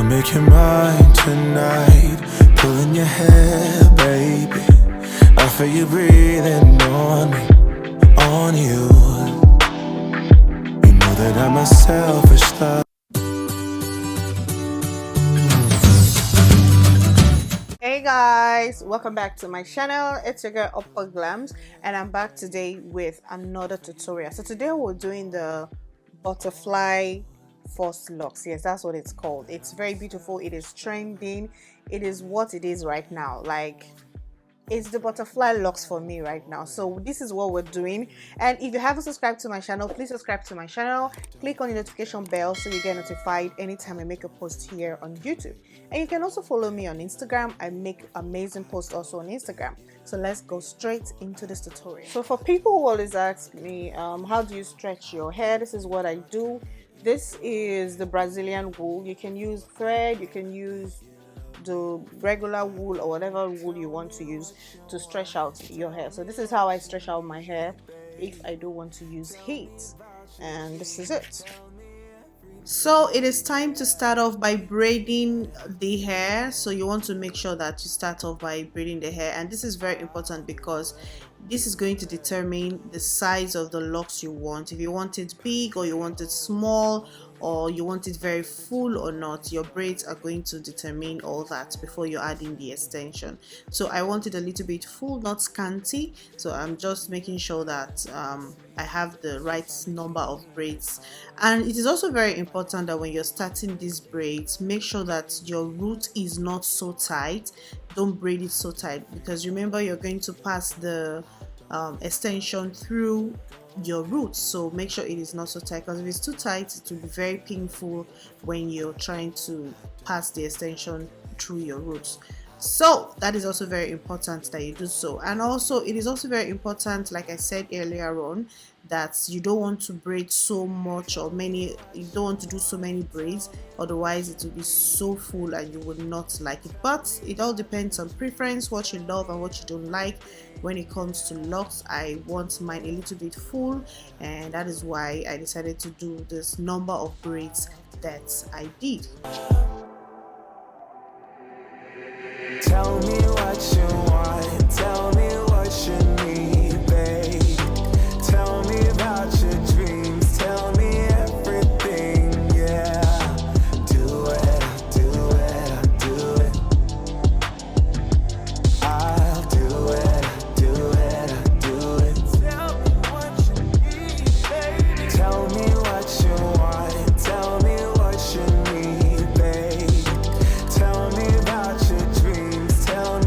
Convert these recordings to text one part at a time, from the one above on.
make you mine tonight. Pulling your hair, baby. I feel you breathing on me, on you. You know that I'm a selfish love. Hey guys, welcome back to my channel. It's your girl Upper Glams, and I'm back today with another tutorial. So today we're doing the butterfly false locks. Yes, that's what it's called. It's very beautiful. It is trending. It is what it is right now. Like, it's the butterfly locks for me right now. So this is what we're doing, and if you haven't subscribed to my channel, please subscribe to my channel. Click on the notification bell so you get notified anytime I make a post here on YouTube. And you can also follow me on Instagram. I make amazing posts also on Instagram. So let's go straight into this tutorial. So for people who always ask me how do you stretch your hair, this is what I do. This is the Brazilian wool. You can use thread, you can use the regular wool or whatever wool you want to use to stretch out your hair. So this is how I stretch out my hair if I don't want to use heat, and this is it. So it is time to start off by braiding the hair. So you want to make sure that you start off by braiding the hair, and this is very important because this is going to determine the size of the locks you want. If you want it big or you want it small, or you want it very full or not, your braids are going to determine all that before you're adding the extension. So I want it a little bit full, not scanty, so I'm just making sure that I have the right number of braids. And it is also very important that when you're starting these braids, make sure that your root is not so tight. Don't braid it so tight, because remember, you're going to pass the extension through your roots, so make sure it is not so tight, because if it's too tight, it will be very painful when you're trying to pass the extension through your roots. So that is also very important that you do so. And also it is also very important, like I said earlier on, that you don't want to braid so much or many, you don't want to do so many braids, otherwise it will be so full and you would not like it. But it all depends on preference, what you love and what you don't like. When it comes to locks, I want mine a little bit full, and that is why I decided to do this number of braids that I did. Tell me what you want, tell me what you need, babe. Tell me about your dreams, tell me everything, yeah. Do it, I'll do it, I'll do it. I'll do it, I'll do it, I'll do it. Tell me what you need, baby. Tell me what you want, tell me what you need, babe. Tell me about your dreams, tell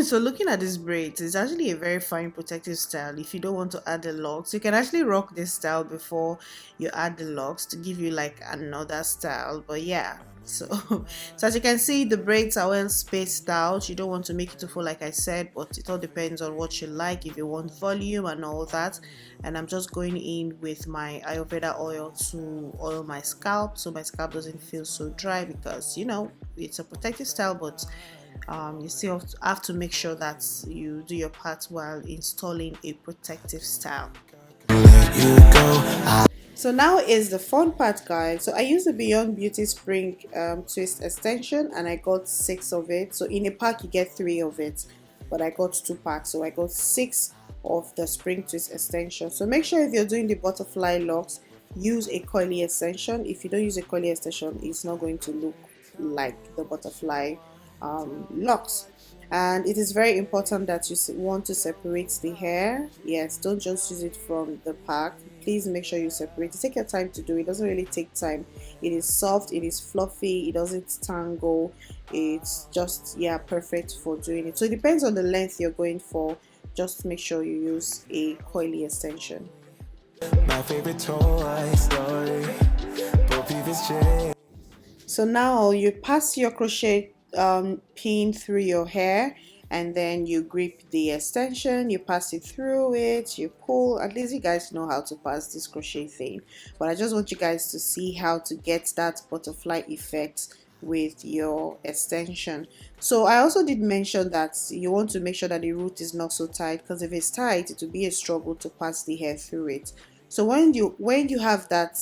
So looking at this braids, it's actually a very fine protective style. If you don't want to add the locks, you can actually rock this style before you add the locks to give you like another style. But yeah, so so as you can see, the braids are well spaced out. You don't want to make it too full like I said, but it all depends on what you like, if you want volume and all that. And I'm just going in with my Ayurveda oil to oil my scalp so my scalp doesn't feel so dry, because you know it's a protective style, but you still have to make sure that you do your part while installing a protective style. So now is the fun part, guys. So I used the Beyond Beauty Spring Twist extension, and I got 6 of it. So in a pack you get 3 of it, but I got 2 packs, so I got 6 of the Spring Twist extension. So make sure if you're doing the butterfly locks, use a coily extension. If you don't use a coily extension, it's not going to look like the butterfly locks. And it is very important that you want to separate the hair. Yes, don't just use it from the pack. Please make sure you separate it. Take your time to do it. It doesn't really take time. It is soft, it is fluffy, it doesn't tangle. It's just, yeah, perfect for doing it. So it depends on the length you're going for. Just make sure you use a coily extension. My favorite toy story. So now you pass your crochet pin through your hair, and then you grip the extension, you pass it through it, you pull. At least you guys know how to pass this crochet thing, but I just want you guys to see how to get that butterfly effect with your extension. So I also did mention that you want to make sure that the root is not so tight, because if it's tight it will be a struggle to pass the hair through it. So when you have that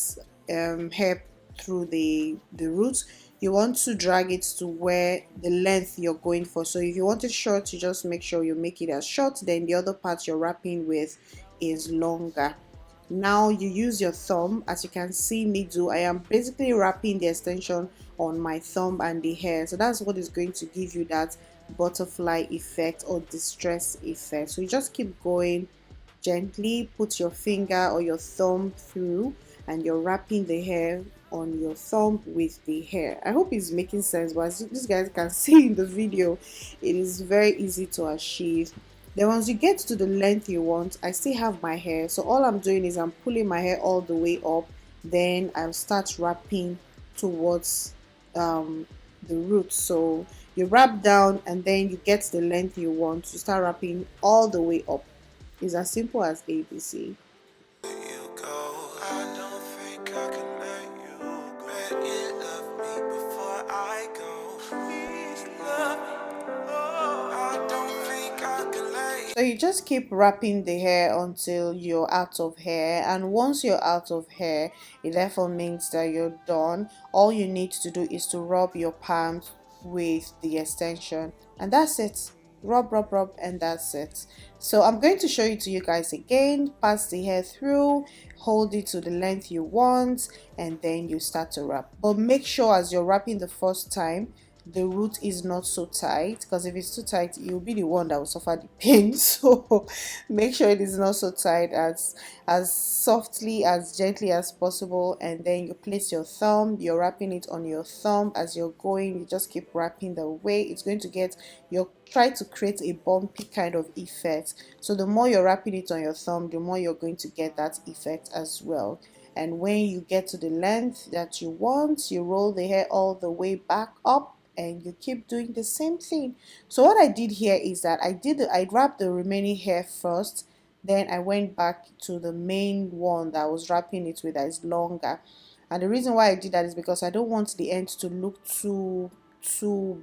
hair through the roots, you want to drag it to where the length you're going for. So if you want it short, you just make sure you make it as short, then the other part you're wrapping with is longer. Now you use your thumb, as you can see me do. I am basically wrapping the extension on my thumb and the hair, so that's what is going to give you that butterfly effect or distress effect. So you just keep going gently, put your finger or your thumb through, and you're wrapping the hair on your thumb with the hair. I hope it's making sense, but as you guys can see in the video, it is very easy to achieve. Then once you get to the length you want, I still have my hair, so all I'm doing is I'm pulling my hair all the way up, then I'll start wrapping towards the root. So you wrap down and then you get the length you want to start wrapping all the way up. It's as simple as ABC. So you just keep wrapping the hair until you're out of hair, and once you're out of hair, it therefore means that you're done. All you need to do is to rub your palms with the extension, and that's it. Rub, and that's it. So I'm going to show it to you guys again. Pass the hair through, hold it to the length you want, and then you start to wrap. But make sure as you're wrapping the first time, the root is not so tight, because if it's too tight you'll be the one that will suffer the pain. So make sure it is not so tight, as softly, as gently as possible, and then you place your thumb. You're wrapping it on your thumb as you're going. You just keep wrapping the way it's going to get. You'll try to create a bumpy kind of effect, so the more you're wrapping it on your thumb, the more you're going to get that effect as well. And when you get to the length that you want, you roll the hair all the way back up, and you keep doing the same thing. So what I did here is that I wrapped the remaining hair first, then I went back to the main one that I was wrapping it with, that is longer. And the reason why I did that is because I don't want the end to look too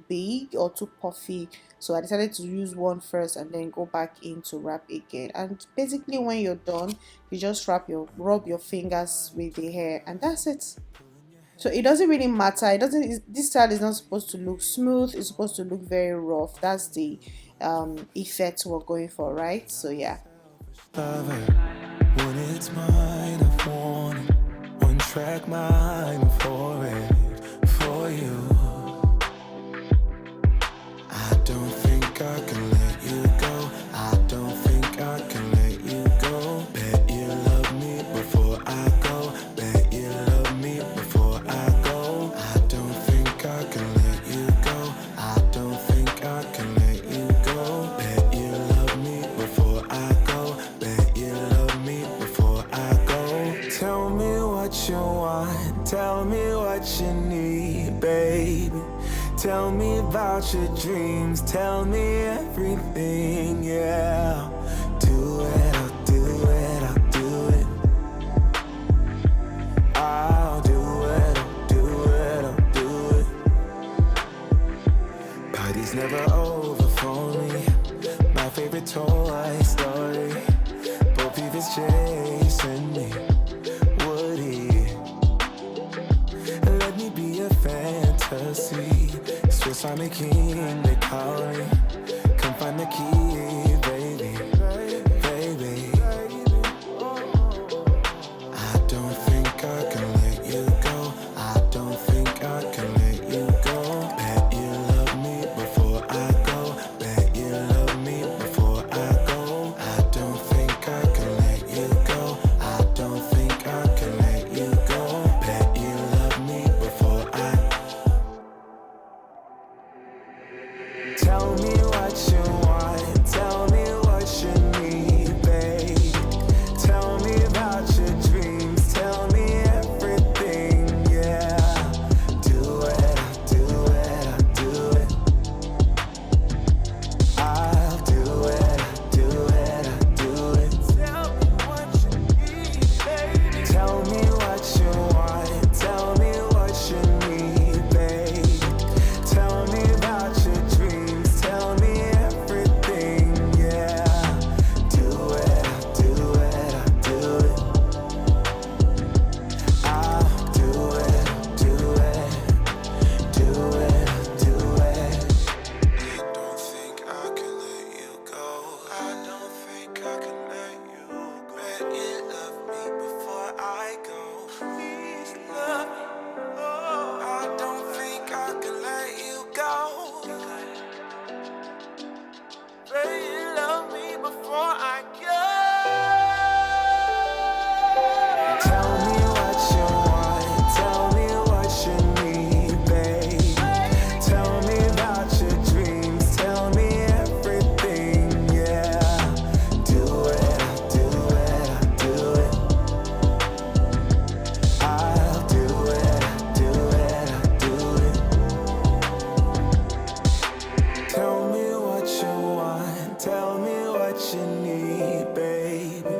big or too puffy, so I decided to use one first and then go back in to wrap again. And basically when you're done, you just rub your fingers with the hair, and that's it. So it doesn't really matter. This style is not supposed to look smooth, it's supposed to look very rough. That's the effect we're going for, right? So yeah. When it's mine, I want it. One track mind for it, for you. I don't think I can let you go. I don't think I can let you go. Bet you love me before I go. Bet you love me before I go. I don't think I can let you go. I don't think I can let you go. you want, tell me what you need, baby. Tell me about your dreams, tell me everything, yeah. Do it, I'll do it, I'll do it. I'll do it, I'll do it, I'll do it. Party's never over for me. My favorite Toy Story. Bo Peep is chasing me. Woody, let me be a fantasy. Swiss Army King, they call me. Come find the key, baby, baby. I don't think I can let you go. I don't think I can let you go. Bet you love me before I go. Bet you love me before I go. I don't think I can let you go. I don't think I can let you go. Bet you love me before I. Tell me what you want, tell me what you need, babe. Tell me about your dreams, tell me everything, yeah. Do it, I'll do it, I'll do it. I'll do it, I'll do it, I'll do it. Tell me what you need, baby. Tell me what you want, tell me what you need, babe. Tell me about your dreams, tell me everything, yeah. Do it, I'll do it, I'll do it. I'll do it, do it, do it, do it. I don't think I can let you go. I don't think I can let you go. Bet you love me before I go. Please love me. Oh, I don't think I can let you go. Bet you love me before I go. Tell me what you want, tell me what you need, babe. Tell me about your dreams, tell me everything, yeah. Do it, I'll do it, I'll do it. I'll do it, I'll do it, I'll do it. Tell me what you want, tell me what you need, baby.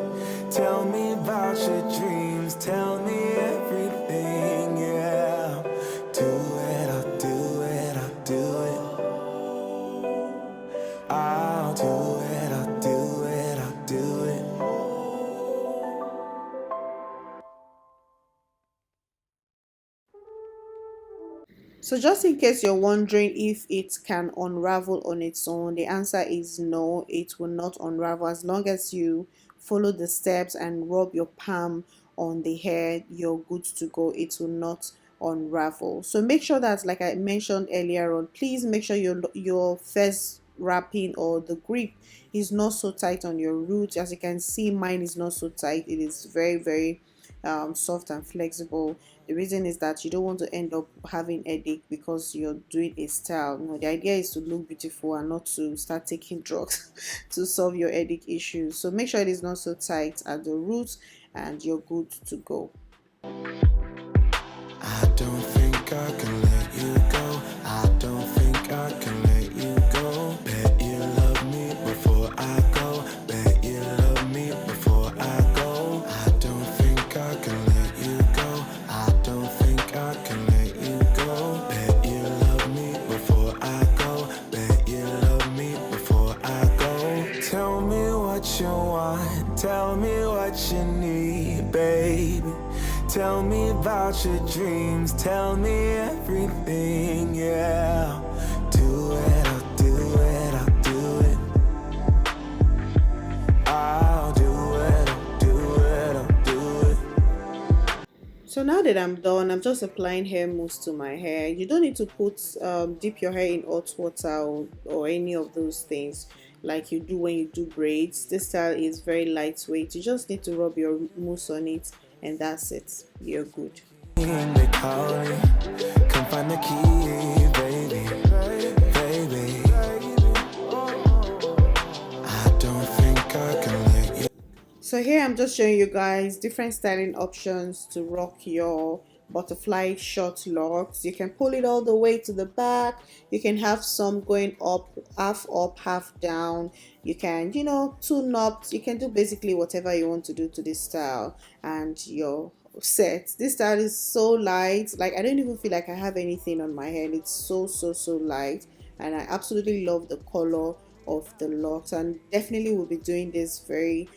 Tell me about your dreams, tell me everything, yeah. Do it, I'll do it, I'll do it. I'll do it, I'll do it, I'll do it. So just in case you're wondering if it can unravel on its own, the answer is no, it will not unravel. As long as you follow the steps and rub your palm on the hair, you're good to go. It will not unravel. So make sure that, like I mentioned earlier on, please make sure your first wrapping or the grip is not so tight on your roots. As you can see, mine is not so tight. It is very soft and flexible. The reason is that you don't want to end up having headache because you're doing a style. No, the idea is to look beautiful and not to start taking drugs to solve your headache issues. So make sure it is not so tight at the roots and you're good to go. I don't think I can let you go. I don't think I can let you go. Bet you love me before I go. Bet you love me before I go. I don't think I can let you go. I don't think I can let you go. Bet you love me before I go. Bet you love me before I go. Tell me what you want, tell me what you need, baby. Tell me about your dreams, tell me everything, yeah. Do it, I'll do it, I'll do it. I'll do it, I'll do it, I'll do it. So now that I'm done, I'm just applying hair mousse to my hair. You don't need to dip your hair in hot water or any of those things like you do when you do braids. This style is very lightweight. You just need to rub your mousse on it and that's it. You're good. They call me, come find the key, baby, baby. I don't think I can let you. So here I'm just showing you guys different styling options to rock your butterfly short locks. You can pull it all the way to the back. You can have some going up, half down. You can, you know, tune up. You can do basically whatever you want to do to this style, and your set. This style is so light. Like, I don't even feel like I have anything on my head. It's so light, and I absolutely love the color of the locks, and definitely will be doing this very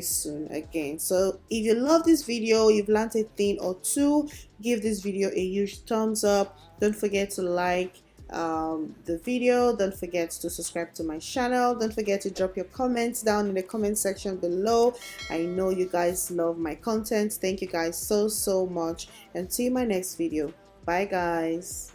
soon again. So if you love this video, you've learned a thing or two, give this video a huge thumbs up. Don't forget to like the video. Don't forget to subscribe to my channel. Don't forget to drop your comments down in the comment section below. I know you guys love my content. Thank you guys so much, and see you in my next video. Bye guys.